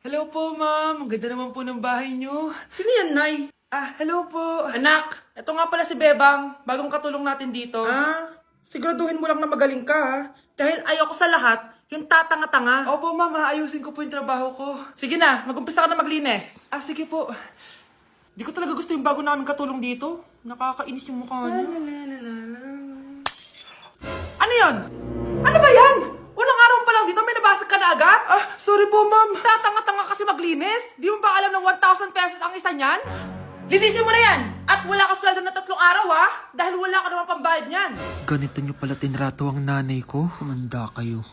Hello po, ma'am. Ang ganda naman po ng bahay niyo. Sino yan, Nay? Hello po. Anak, ito nga pala si Bebang, bagong katulong natin dito. Siguraduhin mo lang na magaling ka, ha? Dahil ayoko sa lahat, yung tatanga-tanga. Opo, ma'am. Aayusin ko po yung trabaho ko. Sige na, mag-umpisa ka na maglinis. Sige po. Di ko talaga gusto yung bago namin katulong dito. Nakakainis yung mukha niya. Ano yun? Ano ba yan? Unang araw pa lang dito, may nabasag ka na agad? Sorry po, ma'am. Tatanga-tanga kasi maglinis? Di mo ba alam ng 1,000 pesos ang isa niyan? Linisin mo na yan! At wala ka sweldo na 3 araw, ha? Dahil wala ka naman pambayad niyan. Ganito nyo pala tinrato ang nanay ko. Humanda kayo.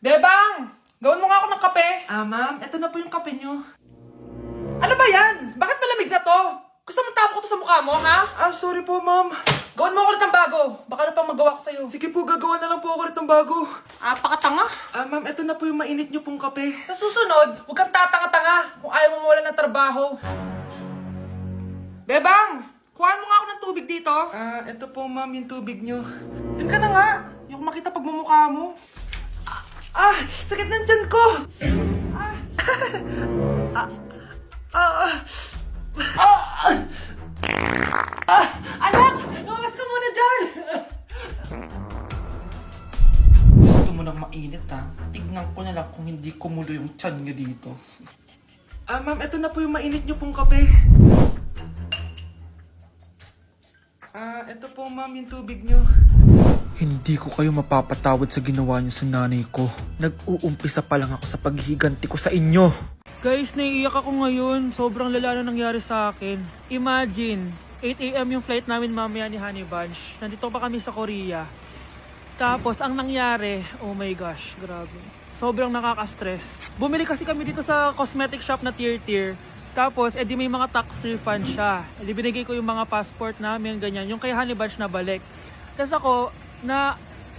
Bebang! Gawin mo nga ako ng kape. Ma'am. Ito na po yung kape niyo. Ano ba yan? Bakit malamig na to? Gusto mo tapo ko to sa mukha mo, ha? Sorry po, ma'am. Gawin mo ako ulit ng bago. Baka na pang magawa ko sa'yo. Sige po, gagawa na lang po ako ulit ng bago. Pakatanga. Ma'am, ito na po yung mainit niyo pong kape. Sa susunod, huwag kang tatanga-tanga kung ayaw mo mawala ng trabaho. Bebang! Kuhaan mo nga ako ng tubig dito. Ito po, ma'am, yung tubig niyo. Doon ka na nga. Yung makita pagmumukha mo. Sakit ng tiyan ko! Anak! Lumabas ka muna dyan! Gusto mo nang mainit, ha? Tignan ko na lang kung hindi kumulo yung tiyan niyo dito. Ma'am, ito na po yung mainit niyo pong kape. Ito po, ma'am, yung tubig niyo. Hindi ko kayo mapapatawad sa ginawa nyo sa nanay ko. Nag-uumpisa pa lang ako sa paghihiganti ko sa inyo. Guys, naiiyak ako ngayon. Sobrang lala na nangyari sa akin. Imagine, 8 AM yung flight namin mamaya ni Honey Bunch. Nandito pa kami sa Korea. Tapos, ang nangyari, oh my gosh, grabe. Sobrang nakaka-stress. Bumili kasi kami dito sa cosmetic shop na tier-tier. Tapos, edi may mga tax refund siya. Edi binigay ko yung mga passport namin, ganyan. Yung kay Honey Bunch na balik. Tapos ako,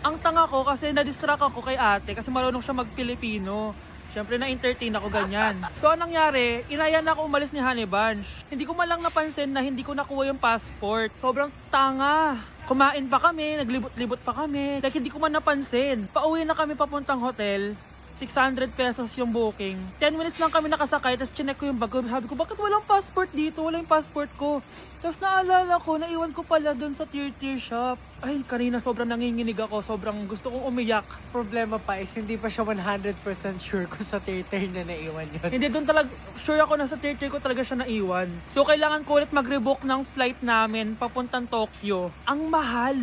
ang tanga ko kasi na-distract ako kay ate kasi marunong siya mag-Pilipino. Siyempre na-entertain ako ganyan. So anong nangyari, inaya na ako umalis ni Honey Bunch. Hindi ko man lang napansin na hindi ko nakuha yung passport. Sobrang tanga. Kumain pa kami, naglibot-libot pa kami. Like hindi ko man napansin. Pauwi na kami papuntang hotel. 600 pesos yung booking. 10 minutes lang kami nakasakay, tapos chinek ko yung bag ko. Sabi ko, bakit walang passport dito? Wala yung passport ko. Tapos naalala ko, naiwan ko pala doon sa tier-tier shop. Ay, kanina sobrang nanginginig ako. Sobrang gusto kong umiyak. Problema pa is hindi pa siya 100% sure kung sa tier na naiwan yun. Hindi, doon talaga, sure ako na sa tier-tier ko talaga siya naiwan. So, kailangan ko ulit mag-rebook ng flight namin papuntang Tokyo. Ang mahal.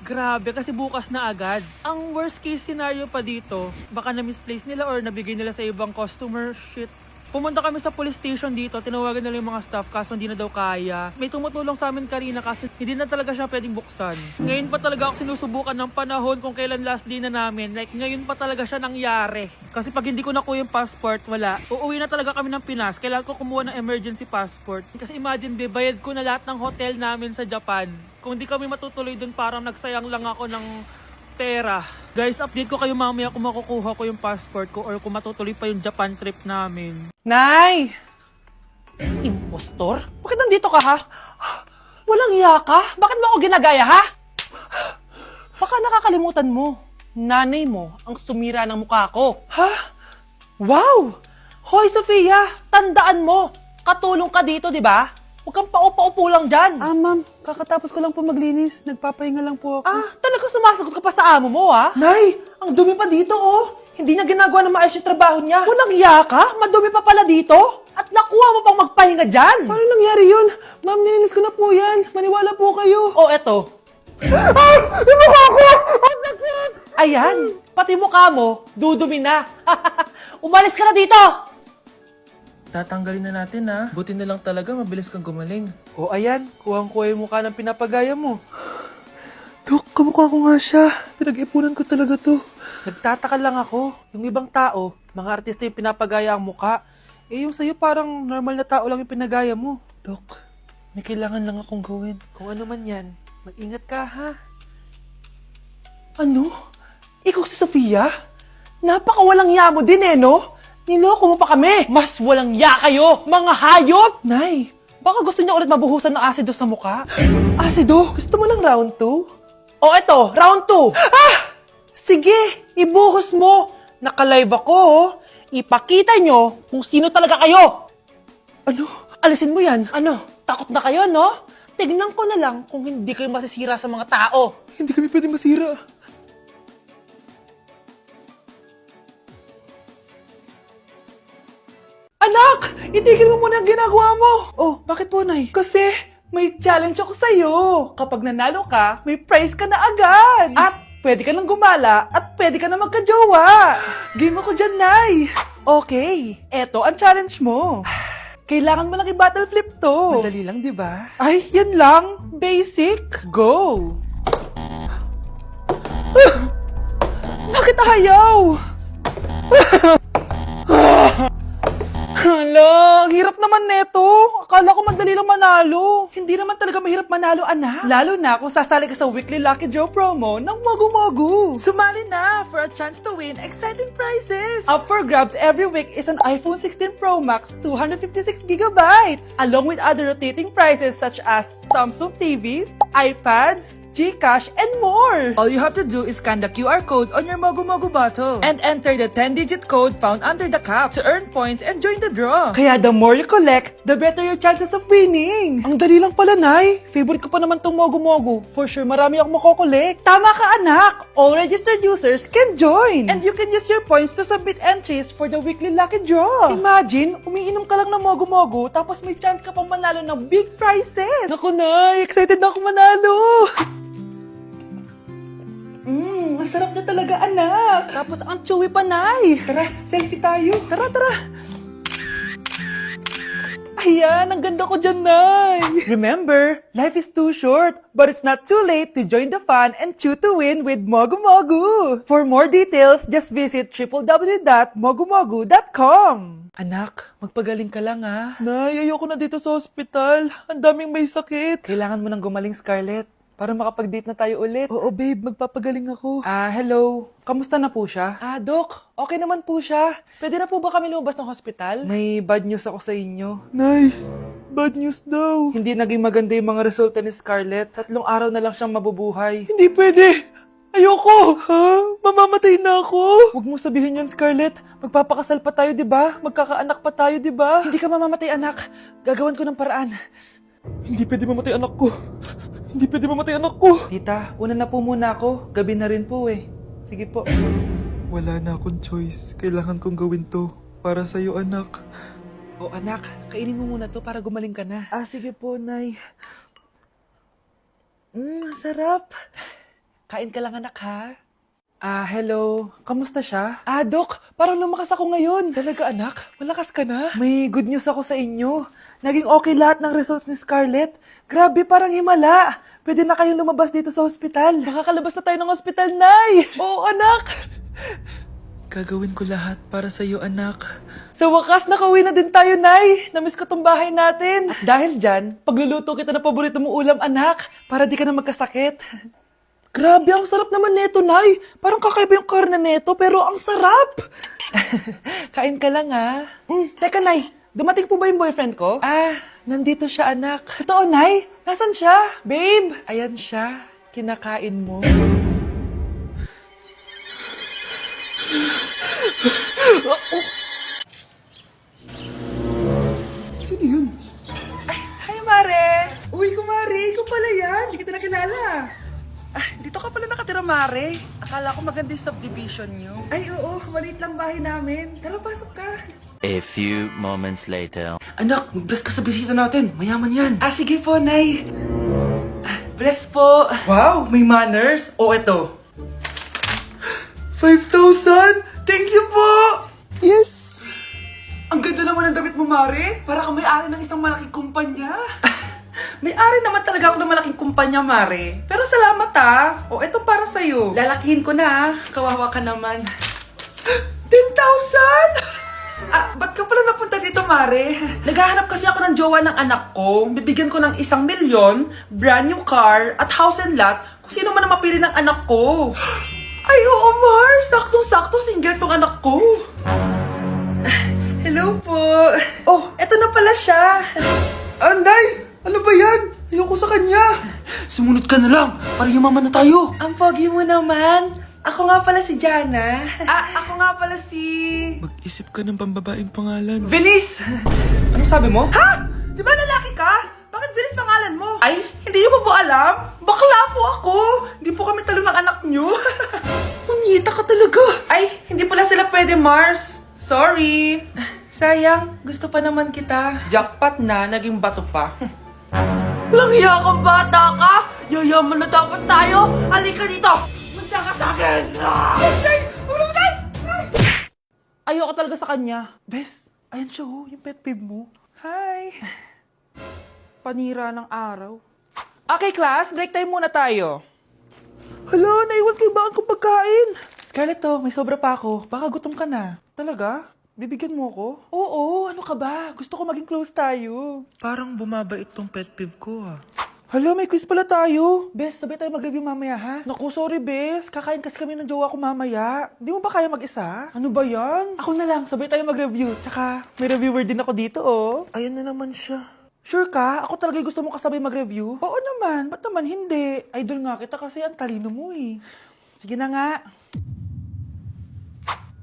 Grabe, kasi bukas na agad. Ang worst case scenario pa dito, baka na-misplace nila or nabigay nila sa ibang customer. Shit. Pumunta kami sa police station dito, tinawagan nila yung mga staff kaso hindi na daw kaya. May tumutulong sa amin kanina kaso hindi na talaga siya pwedeng buksan. Ngayon pa talaga ako sinusubukan ng panahon kung kailan last day na namin. Like ngayon pa talaga siya nangyari. Kasi pag hindi ko nakuha yung passport, wala. Uuwi na talaga kami ng Pinas. Kailangan ko kumuha ng emergency passport. Kasi imagine, bayad ko na lahat ng hotel namin sa Japan. Kung di kami matutuloy dun, parang nagsayang lang ako ng pera. Guys, update ko kayo mamaya kung makukuha ko yung passport ko or kung matutuloy pa yung Japan trip namin. Nay! Impostor? Bakit nandito ka, ha? Walang iya ka? Bakit mo ako ginagaya, ha? Baka nakakalimutan mo. Nanay mo ang sumira ng mukha ko. Ha? Wow! Hoy, Sofia! Tandaan mo! Katulong ka dito, di ba? Huwag kang paupa-upo lang dyan. Ma'am, kakatapos ko lang po maglinis. Nagpapahinga lang po ako. Talaga sumasagot ka pa sa amo mo, ha? Nay! Ang dumi pa dito, oh! Hindi niya ginagawa ng maayos yung trabaho niya. Walang iya ka? Madumi pa pala dito? At nakuha mo pang magpahinga dyan? Paano nangyari yun? Ma'am, nilinis ko na po yan. Maniwala po kayo. O, eto. Yung mukha ko! Ang sakit! Ayan, pati mukha mo, dudumi na. Umalis ka na dito! Tatanggalin na natin, ha? Buti na lang talaga, mabilis kang gumaling. O, ayan. Kuhang-kuha yung mukha ng pinapagaya mo. Dok, kamukha ko nga siya. Pinag-ipunan ko talaga to. Nagtataka lang ako. Yung ibang tao, mga artista yung pinapagaya ang mukha. Eh, yung sa'yo parang normal na tao lang yung pinagaya mo. Dok, may kailangan lang akong gawin. Kung ano man yan, mag-ingat ka, ha? Ano? Ikaw si Sofia? Napakawalang ya mo din, eh, no? Niloko mo pa kami! Mas walang ya kayo, mga hayop! Nay, Baka gusto niya ulit mabuhusan ng asido sa mukha. asido? Gusto mo ng round 2? O eto, round 2. Sige, ibuhos mo. Naka-live ako, oh. Ipakita nyo kung sino talaga kayo! Ano? Alisin mo yan. Ano? Takot na kayo, no? Tignan ko na lang kung hindi kayo masisira sa mga tao. Hindi kami pwede masira. Anak! Itigil mo muna ang ginagawa mo! Oh, bakit po, Nay? Kasi may challenge ako sa'yo. Kapag nanalo ka, may prize ka na agad. At pwede ka nang gumala at pwede ka na magka-jowa. Game ako dyan, Nay. Okay, eto ang challenge mo. Kailangan mo lang i-battle flip to. Madali lang, di ba? Ay, yan lang. Basic. Go! Bakit ayaw? Hala, ang hirap naman neto. Akala ko madali lang manalo. Hindi naman talaga mahirap manalo, anak. Lalo na kung sasali ka sa weekly Lucky Draw promo ng Mogu. Sumali na for a chance to win exciting prizes. Up for grabs every week is an iPhone 16 Pro Max 256GB, along with other rotating prizes such as Samsung TVs, iPads, GCash, and more! All you have to do is scan the QR code on your Mogu bottle and enter the 10-digit code found under the cap to earn points and join the draw. Kaya the more you collect, the better your chances of winning. Ang dali lang pala, Nay. Favorite ko pa naman tong Mogu. For sure, marami akong makokolek. Tama ka, anak. All registered users can join. And you can use your points to submit entries for the weekly lucky draw. Imagine, umiinom ka lang ng Mogu tapos may chance ka pang manalo ng big prizes. Naku, Nay. Excited na ako manalo. Masarap na talaga, anak. Tapos ang chewy pa, Nay. Tara, selfie tayo. Tara. Ayan, ang ganda ko dyan, Nay. Remember, life is too short, but it's not too late to join the fun and chew to win with Mogu. For more details, just visit www.mogumogu.com. Anak, magpagaling ka lang, ha? Nay, ayoko na dito sa ospital. Ang daming may sakit. Kailangan mo nang gumaling, Scarlett, para makapag-date na tayo ulit. Oo, babe. Magpapagaling ako. Hello. Kamusta na po siya? Doc, okay naman po siya. Pwede na po ba kami lumabas ng hospital? May bad news ako sa inyo. Nay, bad news daw. Hindi naging maganda yung mga resulta ni Scarlett. 3 araw na lang siyang mabubuhay. Hindi pwede. Ayoko. Ha? Mamamatay na ako. Huwag mo sabihin yun, Scarlett. Magpapakasal pa tayo, di ba? Magkakaanak pa tayo, di ba? Hindi ka mamamatay, anak. Gagawan ko ng paraan. Hindi pwede mamatay anak ko. Hindi pwede mamatay anak ko. Tita, una na po muna ako. Gabi na rin po eh. Sige po. Wala na akong choice. Kailangan kong gawin to. Para sa'yo, anak. O anak, kainin mo muna to para gumaling ka na. Sige po, Nay. Sarap. Kain ka lang, anak, ha? Hello. Kamusta siya? Doc, parang lumakas ako ngayon. Talaga, anak? Malakas ka na? May good news ako sa inyo. Naging okay lahat ng results ni Scarlett. Grabe, parang himala. Pwede na kayong lumabas dito sa ospital. Makakalabas na tayo ng ospital, Nay! Oo, anak! Gagawin ko lahat para sa'yo, anak. Sa wakas, nakauwi na din tayo, Nay. Namiss ko tong bahay natin. At dahil dyan, pagluluto kita ng paborito mong ulam, anak, para di ka na magkasakit. Grabe, ang sarap naman neto, Nay. Parang kakaiba yung karne neto, pero ang sarap. Kain ka lang, ha? Teka, Nay. Dumating po ba yung boyfriend ko? Nandito siya, anak. Totoo, Nay? Nasaan siya? Babe! Ayan siya. Kinakain mo. Sino yun? Hi, Mare! Uy, kumare! Ikaw pala yan! Hindi kita nakilala. Dito ka pala nakatira, Mare. Akala ko maganda yung subdivision nyo. Ay, oo. Maliit lang bahay namin. Tara, pasok ka. A few moments later. Anak, mag-bless ka sa bisita natin. Mayaman yan. Sige po, Nay. Bless po. Wow, may manners. Eto. 5,000! Thank you po! Yes! Ang ganda naman ng damit mo, Mare. Para kang may-ari ng isang malaking kumpanya. May-ari naman talaga ako ng malaking kumpanya, Mare. Pero salamat, eto para sa'yo. Lalakihin ko na, kawawa ka naman. 10,000! Ba't ka pala napunta dito, Mare? Naghahanap kasi ako ng jowa ng anak ko. Bibigyan ko ng 1 milyon, brand new car, at house and lot kung sino man ang mapili ng anak ko. Ay, oo, Mar! Saktong-sakto, single tong anak ko. Hello po. Eto na pala siya. Anday! Ano ba yan? Ayoko sa kanya. Sumunod ka na lang, para yumaman na tayo. Ang pogi mo naman. Ako nga pala si Jana. Ako nga pala si... Mag-isip ka ng pambabaeng pangalan. Venice! Ano sabi mo? Ha? Di ba lalaki ka? Bakit Venice pangalan mo? Ay, hindi niyo po alam? Bakla po ako! Hindi po kami talo ng anak niyo. Punyeta ka talaga. Ay, hindi pala sila pwede, Mars. Sorry. Sayang, gusto pa naman kita. Jackpot na, naging bato pa. Walang hiya kang bata ka! Yayaman na dapat tayo! Halika dito! Munta ka sa akin! Ayoko talaga sa kanya. Bes, ayan siya oh, yung pet peeve mo. Hi! Panira ng araw. Okay, class, break time muna tayo. Hala, naiwan kay bakit kong pagkain. Scarlett to, may sobra pa ako. Baka gutom ka na. Talaga? Bibigyan mo ako? Oo, ano ka ba? Gusto ko maging close tayo. Parang bumabait tong pet peeve ko Hala, may quiz pala tayo. Bes, sabay tayo mag-review mamaya, ha? Naku, sorry, Bes. Kakain kasi kami ng jowa ko mamaya. Di mo ba kaya mag-isa? Ano ba yan? Ako na lang, sabay tayo mag-review. Tsaka, may reviewer din ako dito, oh. Ayan na naman siya. Sure ka? Ako talaga yung gusto mo kasabay mag-review? Oo naman. Ba't naman hindi? Idol nga kita kasi ang talino mo, eh. Sige na nga.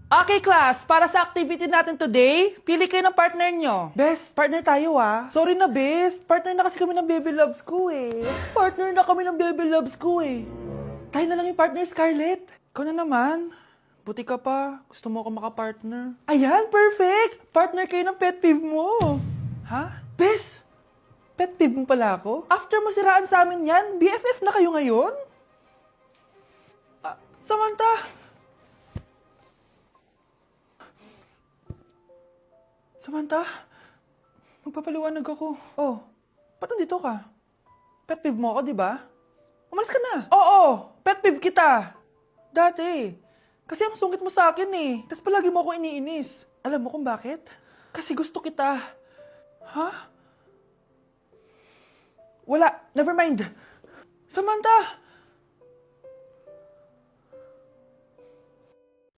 Okay, class. Para sa activity natin today, pili kayo ng partner nyo. Bes, partner tayo ah. Sorry na, Bes. Partner na kasi kami ng baby loves ko eh. Partner na kami ng baby loves ko eh. Tayo na lang yung partner, Scarlett. Ikaw na naman. Buti ka pa. Gusto mo ako makapartner. Ayan, perfect. Partner kayo ng pet peeve mo. Ha? Bes, pet peeve mo pala ako? After mo siraan sa amin yan, BFF na kayo ngayon? Samantha! Samantha, magpapaliwanag ako. Oh, ba't nandito ka? Pet peeve mo ako, di ba? Umalis ka na. Oo, pet peeve kita. Dati. Kasi ang sungit mo sa akin eh. Tapos palagi mo ako iniinis. Alam mo kung bakit? Kasi gusto kita. Ha? Wala, never mind. Samantha,